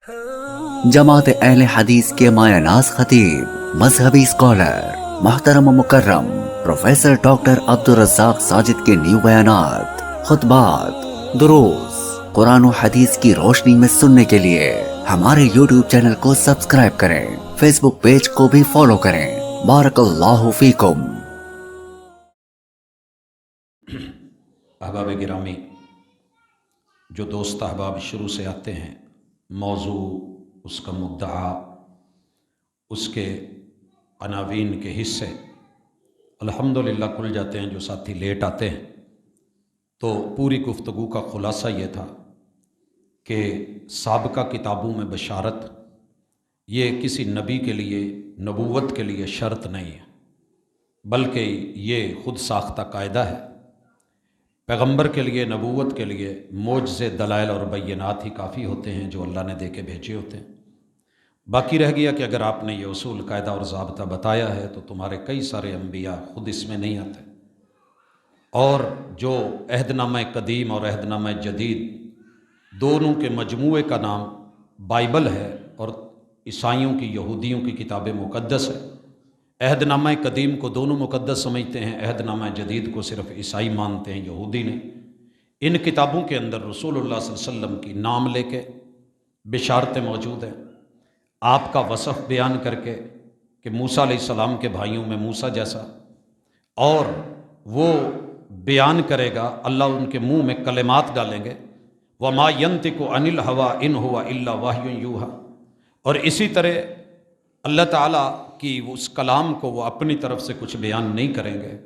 جماعت اہل حدیث کے مایہ ناز خطیب، مذہبی اسکالر، محترم و مکرم پروفیسر ڈاکٹر عبدالرزاق ساجد کے نیو بیانات، خطبات، دروس قرآن و حدیث کی روشنی میں سننے کے لیے ہمارے یوٹیوب چینل کو سبسکرائب کریں، فیس بک پیج کو بھی فالو کریں۔ بارک اللہ فیکم۔ احباب گرامی، جو دوست احباب شروع سے آتے ہیں، موضوع، اس کا مدعا، اس کے عناوین کے حصے الحمدللہ کھل جاتے ہیں۔ جو ساتھی لیٹ آتے ہیں تو پوری گفتگو کا خلاصہ یہ تھا کہ سابقہ کتابوں میں بشارت یہ کسی نبی کے لیے، نبوت کے لیے شرط نہیں ہے، بلکہ یہ خود ساختہ قاعدہ ہے۔ پیغمبر کے لیے، نبوت کے لیے معجزے، دلائل اور بینات ہی کافی ہوتے ہیں جو اللہ نے دے کے بھیجے ہوتے ہیں۔ باقی رہ گیا کہ اگر آپ نے یہ اصول، قاعدہ اور ضابطہ بتایا ہے تو تمہارے کئی سارے انبیاء خود اس میں نہیں آتے، اور جو عہد نامہ قدیم اور عہد نامہ جدید دونوں کے مجموعے کا نام بائبل ہے، اور عیسائیوں کی، یہودیوں کی کتاب مقدس ہے۔ عہد نامہ قدیم کو دونوں مقدس سمجھتے ہیں، عہد نامہ جدید کو صرف عیسائی مانتے ہیں، یہودی نہیں۔ ان کتابوں کے اندر رسول اللہ صلی اللہ علیہ وسلم کی نام لے کے بشارتیں موجود ہیں، آپ کا وصف بیان کر کے کہ موسیٰ علیہ السلام کے بھائیوں میں موسیٰ جیسا، اور وہ بیان کرے گا، اللہ ان کے منہ میں کلمات ڈالیں گے، وَمَا يَنطِقُ عَنِ الْهَوَىٰ إِنْ هُوَ إِلَّا وَحْيٌ يُوحَىٰ، اور اسی طرح اللہ تعالیٰ کی اس کلام کو وہ اپنی طرف سے کچھ بیان نہیں کریں گے۔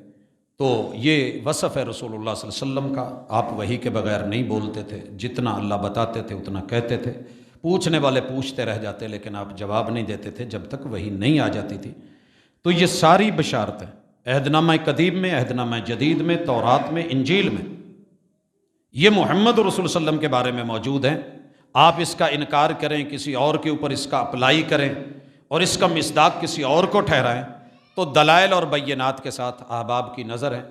تو یہ وصف ہے رسول اللہ صلی اللہ علیہ وسلم کا۔ آپ وحی کے بغیر نہیں بولتے تھے، جتنا اللہ بتاتے تھے اتنا کہتے تھے، پوچھنے والے پوچھتے رہ جاتے لیکن آپ جواب نہیں دیتے تھے جب تک وحی نہیں آ جاتی تھی۔ تو یہ ساری بشارتیں عہد نامہ قدیم میں، عہد نامہ جدید میں، تورات میں، انجیل میں، یہ محمد رسول صلی اللہ علیہ وسلم کے بارے میں موجود ہیں۔ آپ اس کا انکار کریں، کسی اور کے اوپر اس کا اپلائی کریں اور اس کا مصداق کسی اور کو ٹھہرائیں تو دلائل اور بینات کے ساتھ احباب کی نظر ہے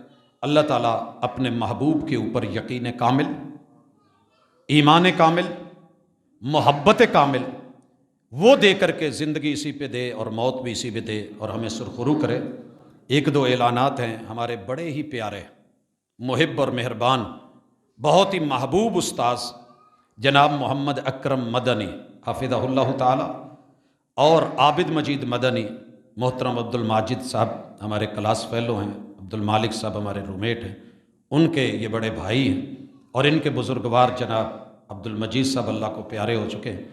اللہ تعالیٰ اپنے محبوب کے اوپر یقین کامل، ایمان کامل، محبت کامل وہ دے کر کے زندگی اسی پہ دے اور موت بھی اسی پہ دے اور ہمیں سرخرو کرے۔ ایک دو اعلانات ہیں۔ ہمارے بڑے ہی پیارے، محب اور مہربان، بہت ہی محبوب استاذ جناب محمد اکرم مدنی حفظہ اللہ تعالی، اور عابد مجید مدنی، محترم عبد الماجد صاحب ہمارے کلاس فیلو ہیں، عبد المالک صاحب ہمارے رومیٹ ہیں، ان کے یہ بڑے بھائی ہیں، اور ان کے بزرگوار جناب عبد المجید صاحب اللہ کو پیارے ہو چکے ہیں،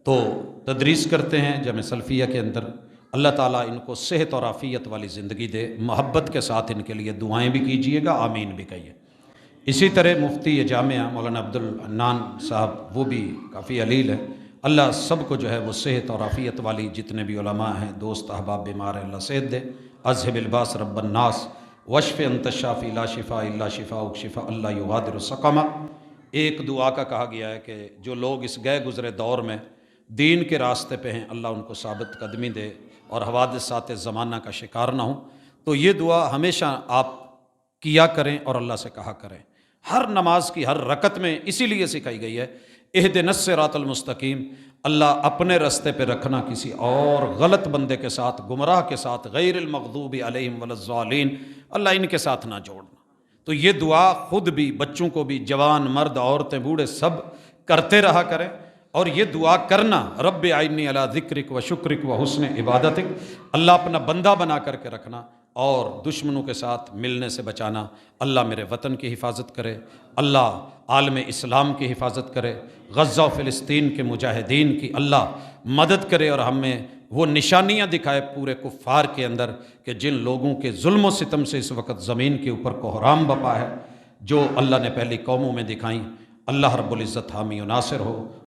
تو تدریس کرتے ہیں جامعہ سلفیہ کے اندر۔ اللہ تعالیٰ ان کو صحت اور عافیت والی زندگی دے۔ محبت کے ساتھ ان کے لیے دعائیں بھی کیجیے گا، آمین بھی کہیے۔ اسی طرح مفتی جامعہ مولانا عبد الحنان صاحب، وہ بھی کافی علیل ہیں۔ اللہ سب کو جو ہے وہ صحت اور عافیت والی، جتنے بھی علماء ہیں، دوست احباب بیمار ہیں، اللہ صحت دے۔ اذهب الباس رب الناس واشف انت الشافی لا شفاء الا شفاءک شفاء اللہ یغادر سقما۔ ایک دعا کا کہا گیا ہے کہ جو لوگ اس گئے گزرے دور میں دین کے راستے پہ ہیں، اللہ ان کو ثابت قدمی دے اور حوادثات زمانہ کا شکار نہ ہوں۔ تو یہ دعا ہمیشہ آپ کیا کریں اور اللہ سے کہا کریں۔ ہر نماز کی ہر رکعت میں اسی لیے سکھائی گئی ہے، اہدنا الصراط المستقیم، اللہ اپنے رستے پہ رکھنا، کسی اور غلط بندے کے ساتھ، گمراہ کے ساتھ، غیر المغضوب علیہم ولا الضالین، اللہ ان کے ساتھ نہ جوڑنا۔ تو یہ دعا خود بھی، بچوں کو بھی، جوان، مرد، عورتیں، بوڑھے سب کرتے رہا کریں۔ اور یہ دعا کرنا، رب اعنی علی ذکرک و شکرک و حسن عبادتک، اللہ اپنا بندہ بنا کر کے رکھنا اور دشمنوں کے ساتھ ملنے سے بچانا۔ اللہ میرے وطن کی حفاظت کرے، اللہ عالم اسلام کی حفاظت کرے، غزہ و فلسطین کے مجاہدین کی اللہ مدد کرے، اور ہمیں وہ نشانیاں دکھائے پورے کفار کے اندر کہ جن لوگوں کے ظلم و ستم سے اس وقت زمین کے اوپر کوہرام بپا ہے، جو اللہ نے پہلی قوموں میں دکھائیں۔ اللہ رب العزت حامی و ناصر ہو۔